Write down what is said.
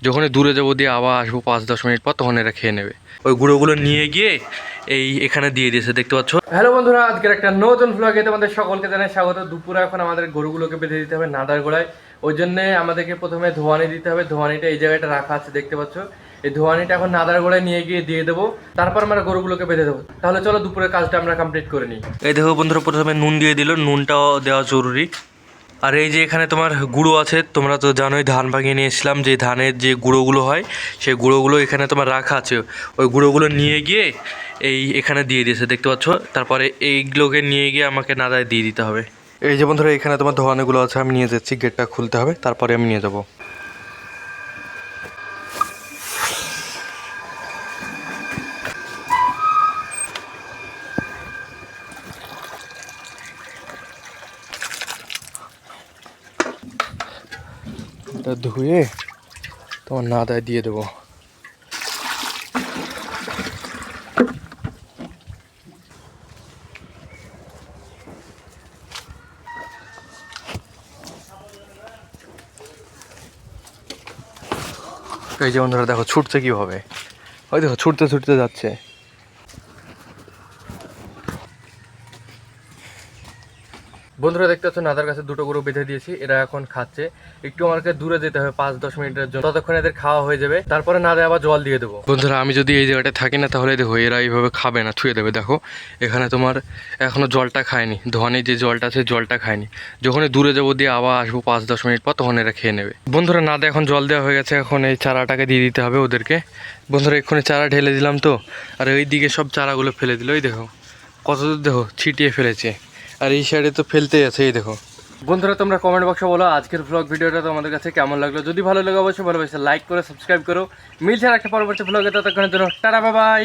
যখনই দূরে যাবো দিয়ে আবার আসবো 5-10 মিনিট পর, তখন এরা খেয়ে নেবে। ওই গুঁড়োগুলো নিয়ে গিয়ে এখানে দিয়ে দিয়েছে, দেখতে পাচ্ছ। হ্যালো বন্ধুরা, আজকের একটা নতুন ভ্লগে তোমাদের সকলকে জানাই স্বাগত। দুপুরে এখন আমাদের গরুগুলোকে বেঁধে দিতে হবে নাদার গোড়ায়। ওই জন্যে আমাদেরকে প্রথমে ধোয়ানি দিতে হবে। ধোয়ানিটা এই জায়গাটা রাখা আছে, দেখতে পাচ্ছ। এই ধোয়ানিটা এখন নাদার গোড়ায় নিয়ে গিয়ে দিয়ে দেবো, তারপর আমরা গরুগুলোকে বেঁধে দেবো। তাহলে চলো দুপুরের কাজটা আমরা কমপ্লিট করে নিই। এই দেখো বন্ধুরা, প্রথমে নুন দিয়ে দিল, নুনটাও দেওয়া জরুরি। আর এই যে এখানে তোমার গুঁড়ো আছে, তোমরা তো জানোই ধান ভাঙিয়ে নিয়ে এসেছিলাম, যে ধানের যে গুঁড়োগুলো হয় সেই গুঁড়োগুলো এখানে তোমার রাখা আছে। ওই গুঁড়োগুলো নিয়ে গিয়ে এখানে দিয়ে দিয়েছে, দেখতে পাচ্ছ। তারপরে এইগুলোকে নিয়ে গিয়ে আমাকে নাদায় দিয়ে দিতে হবে। এই যে বন্ধুরা, এখানে তোমার ধোয়ানিগুলো আছে, আমি নিয়ে যাচ্ছি। গেটটা খুলতে হবে, তারপরে আমি নিয়ে যাবো। এটা ধুয়ে তোমার নাদায় দিয়ে দেবো। এই যে বন্ধুরা দেখো, ছুটছে কীভাবে, ওই দেখো ছুটতে ছুটতে যাচ্ছে। বন্ধুরা দেখতে পাচ্ছ, নাদার কাছে দুটো গরু বেঁধে দিয়েছি, এরা এখন খাচ্ছে। একটু আমাকে দূরে যেতে হবে 5-10 মিনিটের জন্য, ততক্ষণ এদের খাওয়া হয়ে যাবে। তারপরে নাদায় আবার জল দিয়ে দেবো। বন্ধুরা, আমি যদি এই জায়গাটা থাকি না, তাহলে দেখো এরা এইভাবে খাবে না, ছুঁয়ে দেবে। দেখো এখানে তোমার এখনো জলটা খায়নি, ধোয়ানির যে জলটা আছে জলটা খায়নি। যখনই দূরে যাবো দিয়ে আবার আসবো 5-10 মিনিট পর, তখন এরা খেয়ে নেবে। বন্ধুরা, নাদা এখন জল দেওয়া হয়ে গেছে, এখন এই চারাটাকে দিয়ে দিতে হবে ওদেরকে। বন্ধুরা, এক্ষুনি চারা ঢেলে দিলাম তো, আর ওই দিকে সব চারাগুলো ফেলে দিল। ওই দেখো কতদূর দেখো ছিটিয়ে ফেলেছে, আর এই সাইডে তো ফেলতেই আছে। এই দেখো বন্ধুরা, তোমরা কমেন্ট বক্সে বলো আজকের ভ্লগ ভিডিওটা তোমাদের কাছে কেমন লাগলো। যদি ভালো লাগে অবশ্যই ভালোবাসে লাইক করে সাবস্ক্রাইব করো। মিলছে একটা পরবর্তী ভ্লগে, ততক্ষণের জন্য টাটা, বাই বাই।